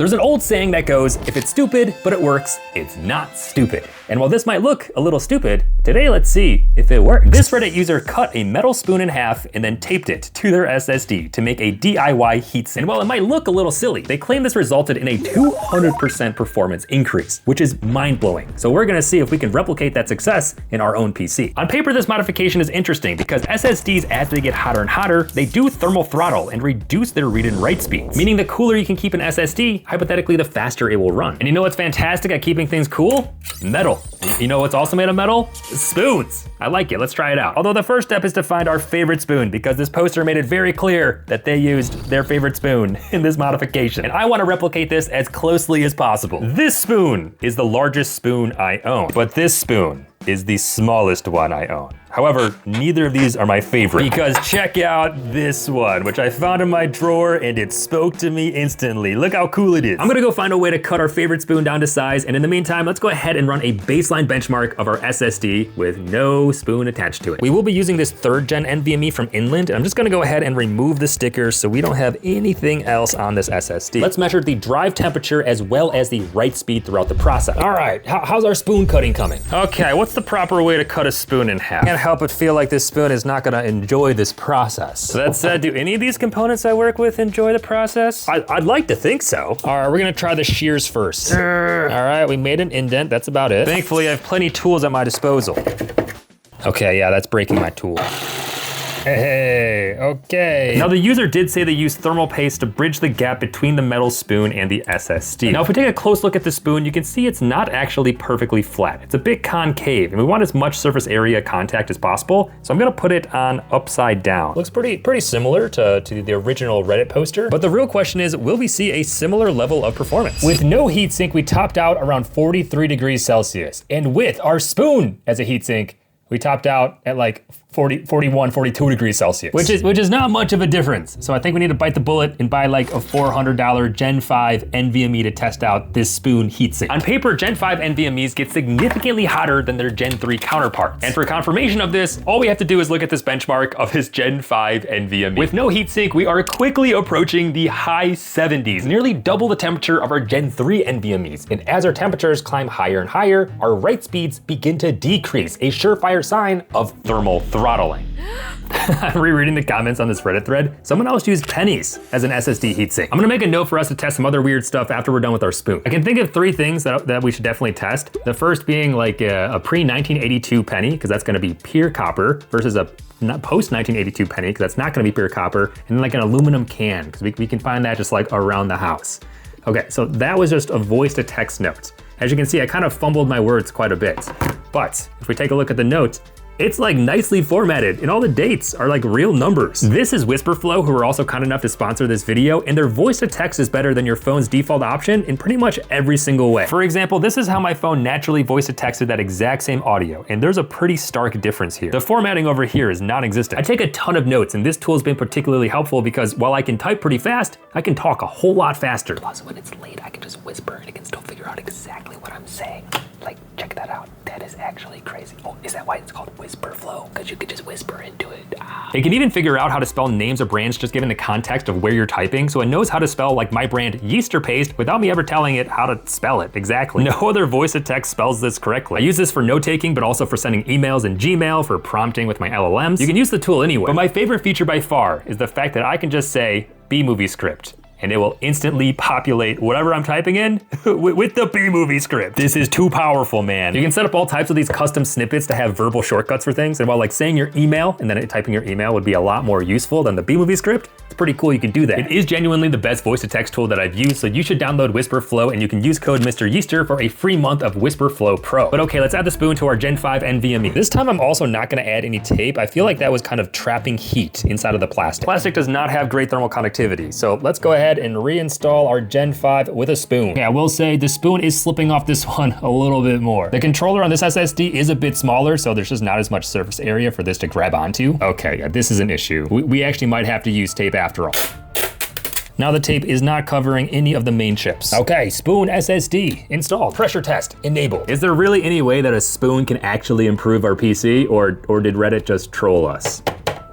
There's an old saying that goes, if it's stupid, but it works, it's not stupid. And while this might look a little stupid, today let's see if it works. This Reddit user cut a metal spoon in half and then taped it to their SSD to make a DIY heatsink. And while it might look a little silly, they claim this resulted in a 200% performance increase, which is mind-blowing. So we're gonna see if we can replicate that success in our own PC. On paper, this modification is interesting because SSDs, as they get hotter and hotter, they do thermal throttle and reduce their read and write speeds, meaning the cooler you can keep an SSD, hypothetically, the faster it will run. And you know what's fantastic at keeping things cool? Metal. You know what's also made of metal? Spoons. I like it, let's try it out. Although the first step is to find our favorite spoon because this poster made it very clear that they used their favorite spoon in this modification. And I wanna replicate this as closely as possible. This spoon is the largest spoon I own, but this spoon is the smallest one I own. However, neither of these are my favorite because check out this one, which I found in my drawer and it spoke to me instantly. Look how cool it is. I'm gonna go find a way to cut our favorite spoon down to size. And in the meantime, let's go ahead and run a baseline benchmark of our SSD with no spoon attached to it. We will be using this 3rd gen NVMe from Inland. And I'm just gonna go ahead and remove the stickers so we don't have anything else on this SSD. Let's measure the drive temperature as well as the write speed throughout the process. All right, how's our spoon cutting coming? Okay, what's the proper way to cut a spoon in half? Can't help but feel like this spoon is not gonna enjoy this process. So that said, do any of these components I work with enjoy the process? I'd like to think so. All right, we're gonna try the shears first. All right, we made an indent, that's about it. Thankfully, I have plenty of tools at my disposal. Okay, yeah, that's breaking my tool. Hey, okay. Now the user did say they used thermal paste to bridge the gap between the metal spoon and the SSD. Now if we take a close look at the spoon, you can see it's not actually perfectly flat. It's a bit concave and we want as much surface area contact as possible. So I'm gonna put it on upside down. Looks pretty similar to the original Reddit poster. But the real question is, will we see a similar level of performance? With no heatsink, we topped out around 43 degrees Celsius. And with our spoon as a heatsink, we topped out at like 41, 42 degrees Celsius. Which is not much of a difference. So I think we need to bite the bullet and buy like a $400 Gen 5 NVMe to test out this spoon heatsink. On paper, Gen 5 NVMEs get significantly hotter than their Gen 3 counterparts. And for confirmation of this, all we have to do is look at this benchmark of his Gen 5 NVMe. With no heatsink, we are quickly approaching the high 70s, nearly double the temperature of our Gen 3 NVMEs. And as our temperatures climb higher and higher, our write speeds begin to decrease, a surefire sign of thermal throttling. I'm rereading the comments on this Reddit thread. Someone else used pennies as an SSD heatsink. I'm gonna make a note for us to test some other weird stuff after we're done with our spoon. I can think of 3 things that we should definitely test. The first being like a pre-1982 penny, because that's gonna be pure copper, versus a post-1982 penny, because that's not gonna be pure copper, and like an aluminum can, because we can find that just like around the house. Okay, so that was just a voice to text note. As you can see, I kind of fumbled my words quite a bit. But if we take a look at the note, it's like nicely formatted and all the dates are like real numbers. This is Whisperflow, who are also kind enough to sponsor this video, and their voice to text is better than your phone's default option in pretty much every single way. For example, this is how my phone naturally voice to texted that exact same audio, and there's a pretty stark difference here. The formatting over here is non-existent. I take a ton of notes, and this tool has been particularly helpful because while I can type pretty fast, I can talk a whole lot faster. Plus, when it's late, I can just whisper and it can still figure out exactly what I'm saying. Like, check that out. That is actually crazy. Oh, is that why it's called Whisperflow? Because you could just whisper into it. It can even figure out how to spell names or brands just given the context of where you're typing, so it knows how to spell like my brand Yeaster Paste without me ever telling it how to spell it exactly. No other voice to text spells this correctly. I use this for note-taking, but also for sending emails in Gmail, for prompting with my LLMs. You can use the tool anywhere, but my favorite feature by far is the fact that I can just say B-movie script, and it will instantly populate whatever I'm typing in with the B-movie script. This is too powerful, man. You can set up all types of these custom snippets to have verbal shortcuts for things, and while like saying your email and then typing your email would be a lot more useful than the B-movie script, it's pretty cool you can do that. It is genuinely the best voice-to-text tool that I've used, so you should download Whisperflow and you can use code Mr. Yeaster for a free month of Whisperflow Pro. But okay, let's add the spoon to our Gen 5 NVMe. This time I'm also not gonna add any tape. I feel like that was kind of trapping heat inside of the plastic. Plastic does not have great thermal conductivity, so let's go ahead and reinstall our Gen 5 with a spoon. Okay, I will say the spoon is slipping off this one a little bit more. The controller on this SSD is a bit smaller, so there's just not as much surface area for this to grab onto. Okay, yeah, this is an issue. We actually might have to use tape after all. Now the tape is not covering any of the main chips. Okay, spoon SSD installed. Pressure test enabled. Is there really any way that a spoon can actually improve our PC, or did Reddit just troll us?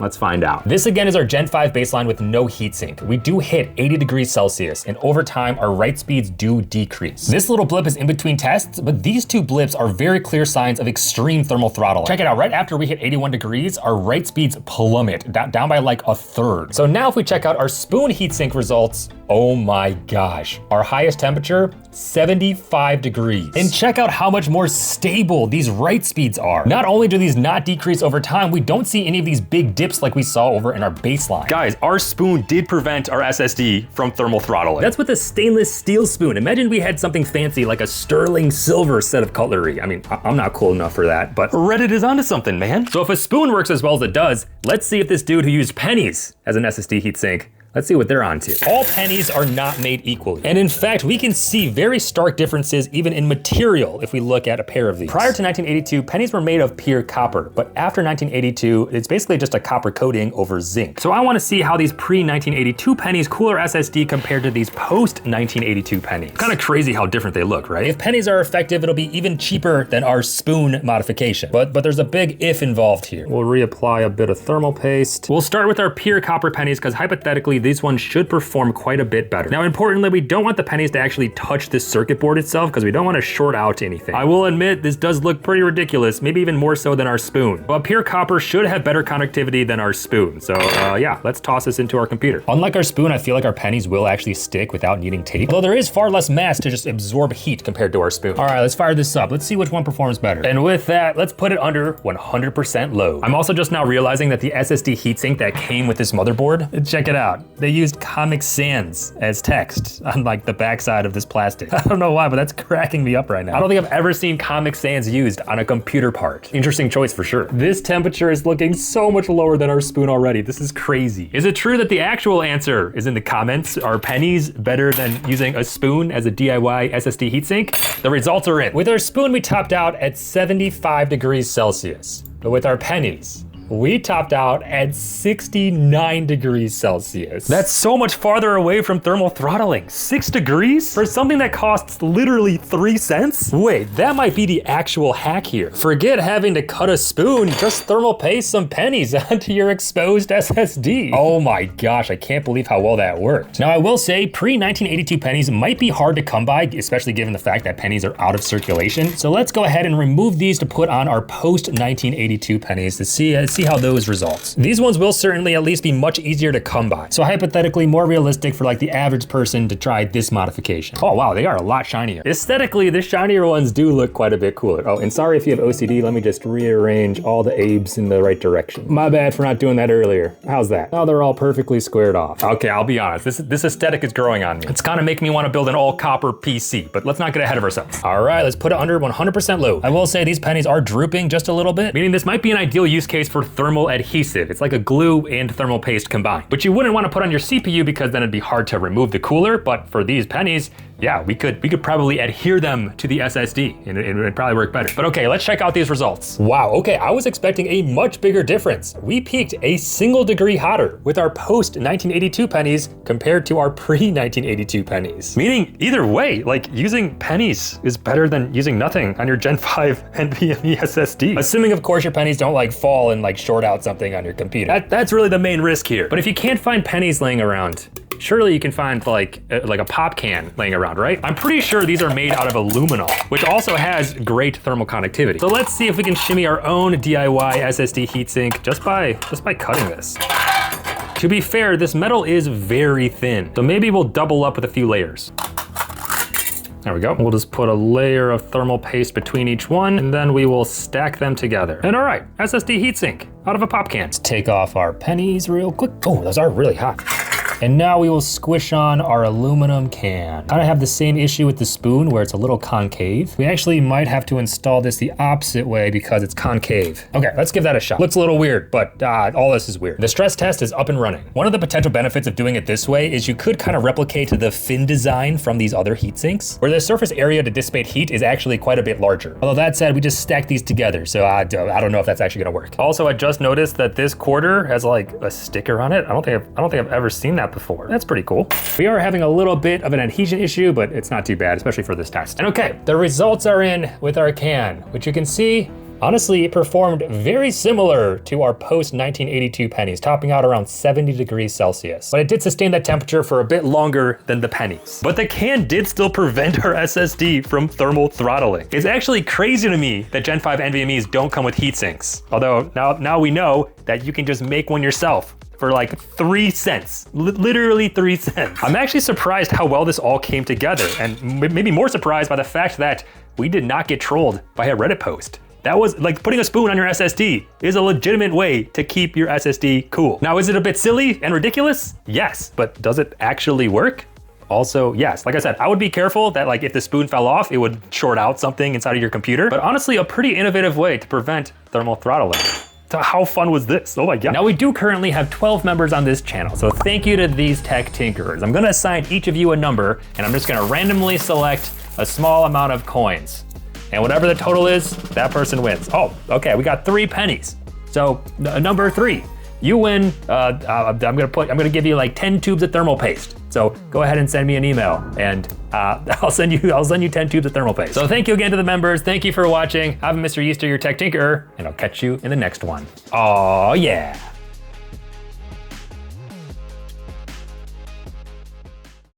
Let's find out. This again is our Gen 5 baseline with no heatsink. We do hit 80 degrees Celsius, and over time, our write speeds do decrease. This little blip is in between tests, but these two blips are very clear signs of extreme thermal throttling. Check it out, right after we hit 81 degrees, our write speeds plummet down by like a third. So now if we check out our spoon heatsink results, oh my gosh, our highest temperature, 75 degrees. And check out how much more stable these write speeds are. Not only do these not decrease over time, we don't see any of these big dips like we saw over in our baseline. Guys, our spoon did prevent our SSD from thermal throttling. That's with a stainless steel spoon. Imagine we had something fancy like a sterling silver set of cutlery. I mean, I'm not cool enough for that, but Reddit is onto something, man. So if a spoon works as well as it does, let's see if this dude who used pennies as an SSD heatsink, let's see what they're onto. All pennies are not made equally. And in fact, we can see very stark differences even in material if we look at a pair of these. Prior to 1982, pennies were made of pure copper, but after 1982, it's basically just a copper coating over zinc. So I wanna see how these pre-1982 pennies cool our SSD compared to these post-1982 pennies. Kind of crazy how different they look, right? If pennies are effective, it'll be even cheaper than our spoon modification. But there's a big if involved here. We'll reapply a bit of thermal paste. We'll start with our pure copper pennies because hypothetically, these ones should perform quite a bit better. Now, importantly, we don't want the pennies to actually touch this circuit board itself because we don't want to short out anything. I will admit, this does look pretty ridiculous, maybe even more so than our spoon. But pure copper should have better conductivity than our spoon. So yeah, let's toss this into our computer. Unlike our spoon, I feel like our pennies will actually stick without needing tape, although there is far less mass to just absorb heat compared to our spoon. All right, let's fire this up. Let's see which one performs better. And with that, let's put it under 100% load. I'm also just now realizing that the SSD heatsink that came with this motherboard, check it out. They used Comic Sans as text on like the backside of this plastic. I don't know why, but that's cracking me up right now. I don't think I've ever seen Comic Sans used on a computer part. Interesting choice for sure. This temperature is looking so much lower than our spoon already. This is crazy. Is it true that the actual answer is in the comments? Are pennies better than using a spoon as a DIY SSD heatsink? The results are in. With our spoon, we topped out at 75 degrees Celsius. But with our pennies, we topped out at 69 degrees Celsius. That's so much farther away from thermal throttling. 6 degrees? For something that costs literally 3 cents? Wait, that might be the actual hack here. Forget having to cut a spoon, just thermal paste some pennies onto your exposed SSD. Oh my gosh, I can't believe how well that worked. Now I will say, pre-1982 pennies might be hard to come by, especially given the fact that pennies are out of circulation. So let's go ahead and remove these to put on our post-1982 pennies to see how those results. These ones will certainly at least be much easier to come by. So hypothetically more realistic for like the average person to try this modification. Oh wow, they are a lot shinier. Aesthetically, the shinier ones do look quite a bit cooler. Oh, and sorry if you have OCD, let me just rearrange all the Abes in the right direction. My bad for not doing that earlier. How's that? Now they're all perfectly squared off. Okay, I'll be honest, this aesthetic is growing on me. It's kind of making me want to build an all copper PC, but let's not get ahead of ourselves. All right, let's put it under 100% load. I will say these pennies are drooping just a little bit, meaning this might be an ideal use case for thermal adhesive. It's like a glue and thermal paste combined, but you wouldn't want to put on your CPU because then it'd be hard to remove the cooler. But for these pennies, yeah, we could probably adhere them to the SSD and it'd probably work better. But okay, let's check out these results. Wow, okay, I was expecting a much bigger difference. We peaked a single degree hotter with our post-1982 pennies compared to our pre-1982 pennies. Meaning either way, like using pennies is better than using nothing on your Gen 5 NVMe SSD. Assuming of course your pennies don't like fall and like short out something on your computer. That's really the main risk here. But if you can't find pennies laying around, surely you can find like a pop can laying around, right? I'm pretty sure these are made out of aluminum, which also has great thermal conductivity. So let's see if we can shimmy our own DIY SSD heatsink just by cutting this. To be fair, this metal is very thin, so maybe we'll double up with a few layers. There we go. We'll just put a layer of thermal paste between each one, and then we will stack them together. And all right, SSD heatsink out of a pop can. Let's take off our pennies real quick. Oh, those are really hot. And now we will squish on our aluminum can. Kind of have the same issue with the spoon where it's a little concave. We actually might have to install this the opposite way because it's concave. Okay, let's give that a shot. Looks a little weird, but all this is weird. The stress test is up and running. One of the potential benefits of doing it this way is you could kind of replicate the fin design from these other heat sinks, where the surface area to dissipate heat is actually quite a bit larger. Although that said, we just stacked these together, so I don't know if that's actually gonna work. Also, I just noticed that this quarter has like a sticker on it. I don't think I've ever seen that before. That's pretty cool. We are having a little bit of an adhesion issue, but it's not too bad, especially for this test. And okay, the results are in with our can, which you can see Honestly, it performed very similar to our post-1982 pennies, topping out around 70 degrees Celsius. But it did sustain that temperature for a bit longer than the pennies. But the can did still prevent our SSD from thermal throttling. It's actually crazy to me that Gen 5 NVMe's don't come with heat sinks. Although now we know that you can just make one yourself for like 3 cents, literally 3 cents. I'm actually surprised how well this all came together, and maybe more surprised by the fact that we did not get trolled by a Reddit post. That was like putting a spoon on your SSD is a legitimate way to keep your SSD cool. Now, is it a bit silly and ridiculous? Yes, but does it actually work? Also, yes. Like I said, I would be careful that like if the spoon fell off, it would short out something inside of your computer. But honestly, a pretty innovative way to prevent thermal throttling. So how fun was this? Oh my God. Now we do currently have 12 members on this channel, so thank you to these tech tinkerers. I'm gonna assign each of you a number, and I'm just gonna randomly select a small amount of coins. And whatever the total is, that person wins. Oh, okay, we got 3 pennies. So number 3, you win. I'm gonna give you like 10 tubes of thermal paste. So go ahead and send me an email, and I'll send you 10 tubes of thermal paste. So thank you again to the members. Thank you for watching. I'm Mr. Yeaster, your tech tinkerer, and I'll catch you in the next one. Oh yeah.